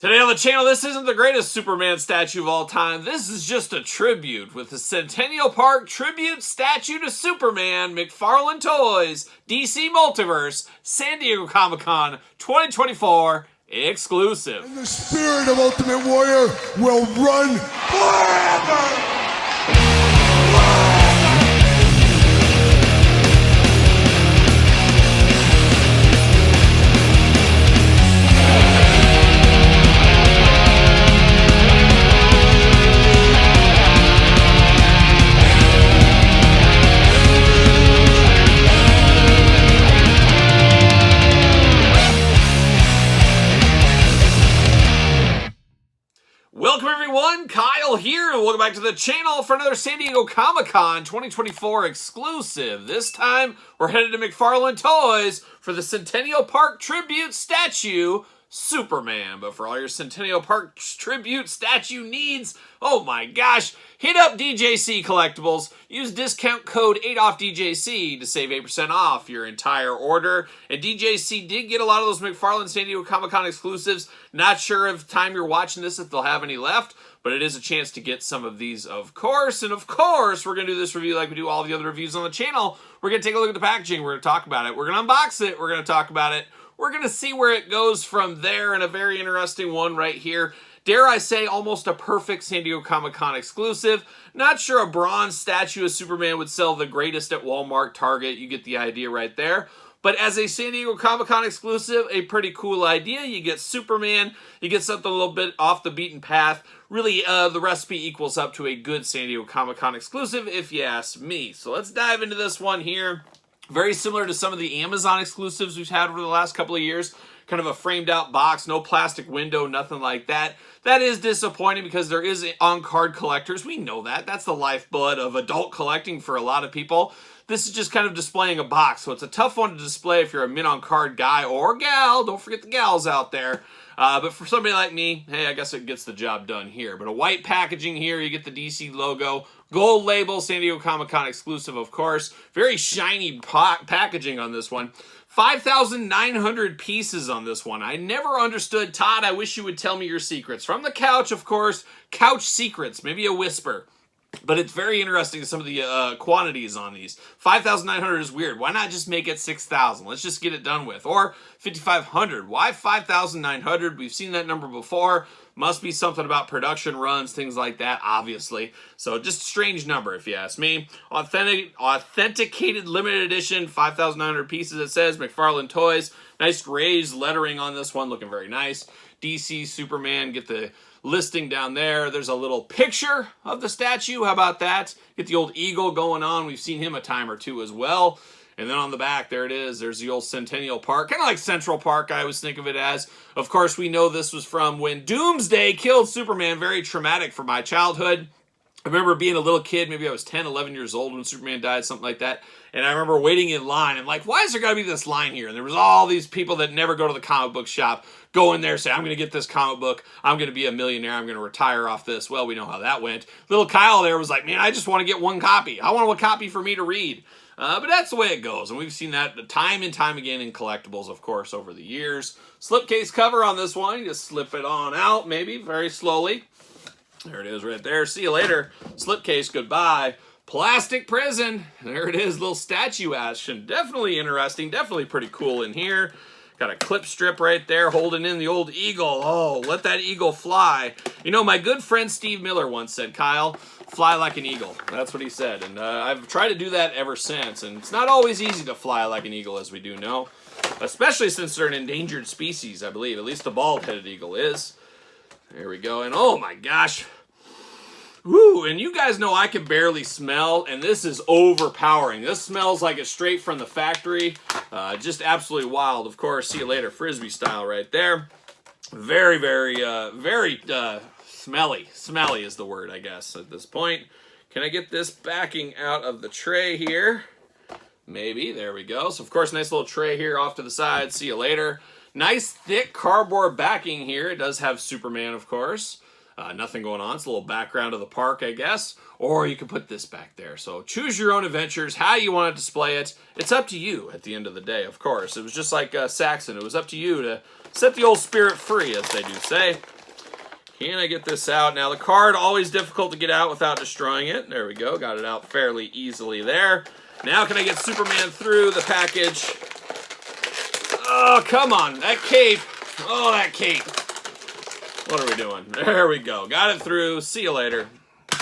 Today on the channel, this isn't the greatest Superman statue of all time. This is just a tribute with the Centennial Park tribute statue to Superman, McFarlane Toys, DC Multiverse, San Diego Comic-Con 2024 exclusive. And the spirit of Ultimate Warrior will run forever! Welcome everyone, Kyle here, and welcome back to the channel for another San Diego Comic-Con 2024 exclusive. This time, we're headed to McFarlane Toys for the Centennial Park tribute statue, Superman. But for all your Centennial Park tribute statue needs, oh my gosh, hit up DJC Collectibles. Use discount code 8OFFDJC to save 8% off your entire order. And DJC did get a lot of those McFarlane San Diego Comic-Con exclusives. Not sure if time you're watching this if they'll have any left, but it is a chance to get some of these, of course. And of course, we're going to do this review like we do all the other reviews on the channel. We're going to take a look at the packaging. We're going to talk about it. We're going to unbox it. We're going to talk about it. We're going to see where it goes from there, and a very interesting one right here. Dare I say, almost a perfect San Diego Comic-Con exclusive. Not sure a bronze statue of Superman would sell the greatest at Walmart, Target. You get the idea right there. But as a San Diego Comic-Con exclusive, a pretty cool idea. You get Superman, you get something a little bit off the beaten path. Really, the recipe equals up to a good San Diego Comic-Con exclusive, if you ask me. So let's dive into this one here. Very similar to some of the Amazon exclusives we've had over the last couple of years. Kind of a framed out box, no plastic window, nothing like that. That is disappointing because there is on-card collectors. We know that. That's the lifeblood of adult collecting for a lot of people. This is just kind of displaying a box, so it's a tough one to display if you're a mint-on-card guy or gal. Don't forget the gals out there. But for somebody like me, hey, I guess it gets the job done here. But a white packaging here, you get the DC logo, gold label, San Diego Comic-Con exclusive, of course. Very shiny packaging on this one. 5,900 pieces on this one. I never understood. Todd, I wish you would tell me your secrets. From the couch, of course, couch secrets, maybe a whisper. But it's very interesting, some of the quantities on these. 5,900 is weird. Why not just make it 6,000? Let's just get it done with. Or 5,500. Why 5,900? We've seen that number before. Must be something about production runs, things like that, obviously. So just a strange number, if you ask me. Authenticated limited edition, 5,900 pieces, it says. McFarlane Toys. Nice raised lettering on this one, looking very nice. DC Superman, get the listing down there. There's a little picture of the statue. How about that? Get the old eagle going on. We've seen him a time or two as well. And then on the back, there it is. There's the old Centennial Park. Kind of like Central Park, I always think of it as. Of course, we know this was from when Doomsday killed Superman. Very traumatic for my childhood. I remember being a little kid, maybe I was 10, 11 years old when Superman died, something like that. And I remember waiting in line. I'm like, why is there got to be this line here? And there was all these people that never go to the comic book shop go in there, say, I'm going to get this comic book. I'm going to be a millionaire. I'm going to retire off this. Well, we know how that went. Little Kyle there was like, man, I just want to get one copy. I want one copy for me to read. But that's the way it goes. And we've seen that time and time again in collectibles, of course, over the years. Slipcase cover on this one. You just slip it on out, maybe, very slowly. There it is right there. See you later. Slipcase, goodbye. Plastic prison. There it is, little statue action. Definitely interesting. Definitely pretty cool in here. Got a clip strip right there holding in the old eagle. Oh, let that eagle fly. You know, my good friend Steve Miller once said, Kyle, fly like an eagle. That's what he said. And I've tried to do that ever since. And it's not always easy to fly like an eagle, as we do know. Especially since they're an endangered species, I believe. At least the bald-headed eagle is. There we go. And oh my gosh. Woo, and you guys know I can barely smell, and this is overpowering. This smells like it's straight from the factory. Just absolutely wild. Of course, see you later, Frisbee style right there. Very, very smelly. Smelly is the word, I guess, at this point. Can I get this backing out of the tray here? Maybe. There we go. So, of course, nice little tray here off to the side. See you later. Nice, thick cardboard backing here. It does have Superman, of course. Nothing going on. It's a little background of the park, I guess. Or you can put this back there. So choose your own adventures, how you want to display it. It's up to you at the end of the day, of course. It was just like Saxon. It was up to you to set the old spirit free, as they do say. Can I get this out? Now, the card, always difficult to get out without destroying it. There we go. Got it out fairly easily there. Now, can I get Superman through the package? Oh, come on. That cape. Oh, that cape. What are we doing? There we go. Got it through. See you later.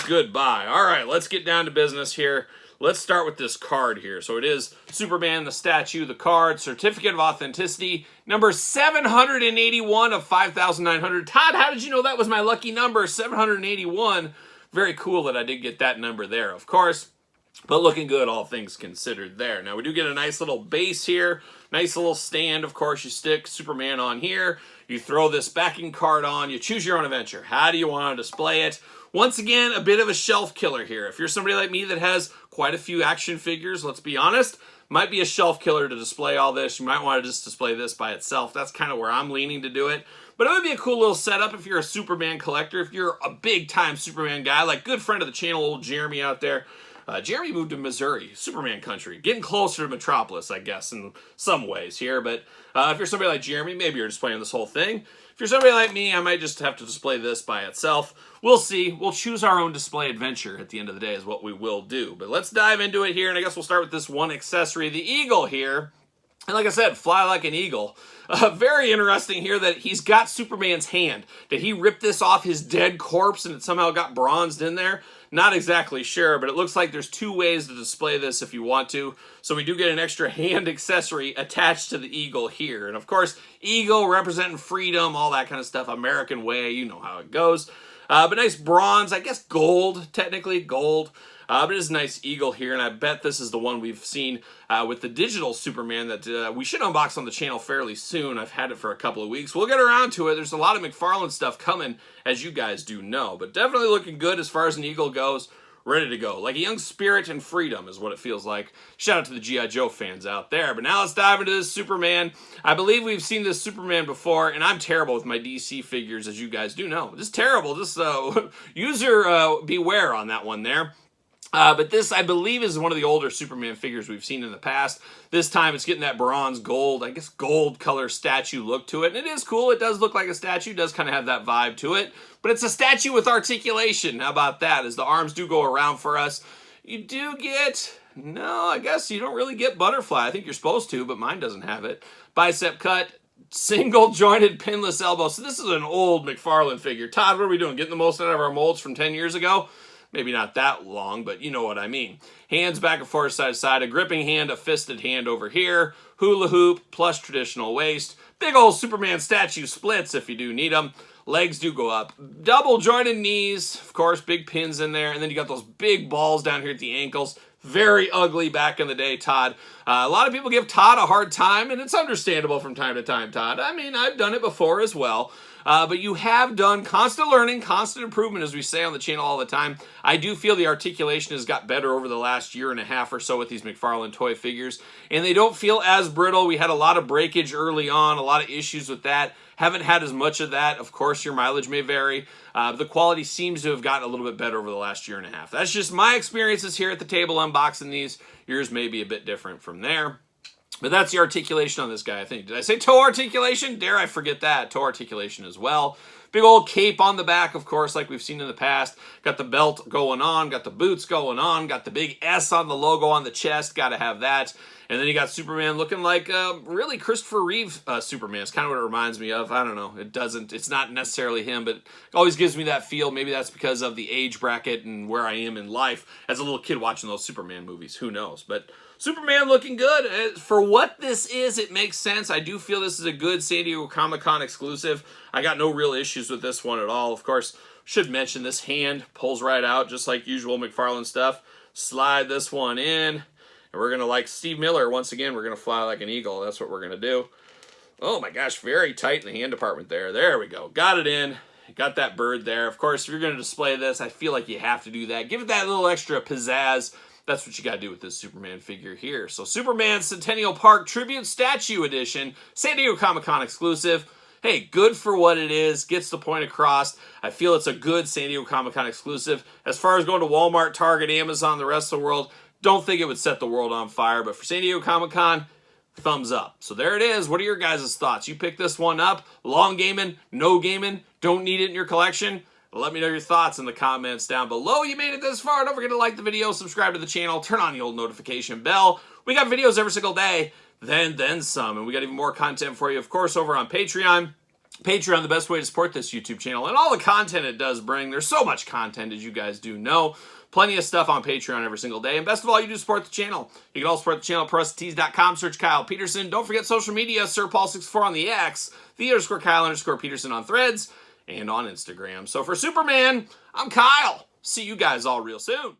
Goodbye. All right, let's get down to business here. Let's start with this card here. So it is Superman, the statue, the card, Certificate of Authenticity, number 781 of 5,900. Todd, how did you know that was my lucky number, 781? Very cool that I did get that number there, of course. But looking good, all things considered there. Now, we do get a nice little base here. Nice little stand, of course. You stick Superman on here. You throw this backing card on. You choose your own adventure. How do you want to display it? Once again, a bit of a shelf killer here. If you're somebody like me that has quite a few action figures, let's be honest, might be a shelf killer to display all this. You might want to just display this by itself. That's kind of where I'm leaning to do it. But it would be a cool little setup if you're a Superman collector, if you're a big-time Superman guy, like good friend of the channel, old Jeremy out there. Jeremy moved to Missouri, Superman country, getting closer to Metropolis, I guess, in some ways here. But if you're somebody like Jeremy, maybe you're displaying this whole thing. If you're somebody like me, I might just have to display this by itself. We'll see. We'll choose our own display adventure at the end of the day is what we will do. But let's dive into it here, and I guess we'll start with this one accessory, the eagle here. And like I said, fly like an eagle. Very interesting here that he's got Superman's hand. Did he rip this off his dead corpse and it somehow got bronzed in there? Not exactly sure, but it looks like there's two ways to display this if you want to. So we do get an extra hand accessory attached to the eagle here. And of course, eagle representing freedom, all that kind of stuff. American way, you know how it goes. But nice bronze, I guess gold, technically gold. But it is a nice eagle here, and I bet this is the one we've seen with the digital Superman that we should unbox on the channel fairly soon. I've had it for a couple of weeks. We'll get around to it. There's a lot of McFarlane stuff coming, as you guys do know. But definitely looking good as far as an eagle goes. Ready to go. Like a young spirit and freedom is what it feels like. Shout out to the G.I. Joe fans out there. But now let's dive into this Superman. I believe we've seen this Superman before, and I'm terrible with my DC figures, as you guys do know. Just terrible. Just user beware on that one there. But this, I believe, is one of the older Superman figures we've seen in the past. This time, it's getting that bronze gold, I guess gold color statue look to it. And it is cool. It does look like a statue. It does kind of have that vibe to it. But it's a statue with articulation. How about that? As the arms do go around for us. You do get... No, I guess you don't really get butterfly. I think you're supposed to, but mine doesn't have it. Bicep cut. Single jointed pinless elbow. So this is an old McFarlane figure. Todd, what are we doing? Getting the most out of our molds from 10 years ago? Maybe not that long, but you know what I mean. Hands back and forth, side to side. A gripping hand, a fisted hand over here. Hula hoop, plus traditional waist. Big old Superman statue splits if you do need them. Legs do go up. Double jointed knees. Of course, big pins in there. And then you got those big balls down here at the ankles. Very ugly back in the day, Todd. A lot of people give Todd a hard time, and it's understandable from time to time, Todd. I mean, I've done it before as well. But you have done constant learning, constant improvement, as we say on the channel all the time. I do feel the articulation has got better over the last year and a half or so with these McFarlane toy figures. And they don't feel as brittle. We had a lot of breakage early on, a lot of issues with that. Haven't had as much of that. Of course, your mileage may vary. The quality seems to have gotten a little bit better over the last year and a half. That's just my experiences here at the table unboxing these. Yours may be a bit different from there. But that's the articulation on this guy, I think. Did I say toe articulation? Dare I forget that. Toe articulation as well. Big old cape on the back, of course, like we've seen in the past. Got the belt going on. Got the boots going on. Got the big S on the logo on the chest. Got to have that. And then you got Superman looking like really Christopher Reeve Superman. It's kind of what it reminds me of. I don't know. It's not necessarily him, but it always gives me that feel. Maybe that's because of the age bracket and where I am in life as a little kid watching those Superman movies. Who knows? But Superman looking good. For what this is, it makes sense. I do feel this is a good San Diego Comic-Con exclusive. I got no real issues with this one at all. Of course, should mention this hand pulls right out, just like usual McFarlane stuff. Slide this one in. And we're going to, like Steve Miller, once again, we're going to fly like an eagle. That's what we're going to do. Oh my gosh, very tight in the hand department there. There we go. Got it in. Got that bird there. Of course, if you're going to display this, I feel like you have to do that. Give it that little extra pizzazz. That's what you got to do with this Superman figure here. So Superman Centennial Park Tribute Statue Edition, San Diego Comic-Con exclusive. Hey, good for what it is. Gets the point across. I feel it's a good San Diego Comic-Con exclusive. As far as going to Walmart, Target, Amazon, the rest of the world, don't think it would set the world on fire. But for San Diego Comic-Con, thumbs up. So there it is. What are your guys' thoughts? You pick this one up. Long gaming, no gaming, don't need it in your collection. Let me know your thoughts in the comments down below. You made it this far. Don't forget to like the video, subscribe to the channel, turn on the old notification bell. We got videos every single day, then some. And we got even more content for you, of course, over on Patreon. Patreon, the best way to support this YouTube channel and all the content it does bring. There's so much content, as you guys do know. Plenty of stuff on Patreon every single day. And best of all, you do support the channel. You can also support the channel at ProStees.com. Search Kyle Peterson. Don't forget social media. SirPaul64 on the X. _Kyle_Peterson on Threads. And on Instagram. So for Superman, I'm Kyle. See you guys all real soon.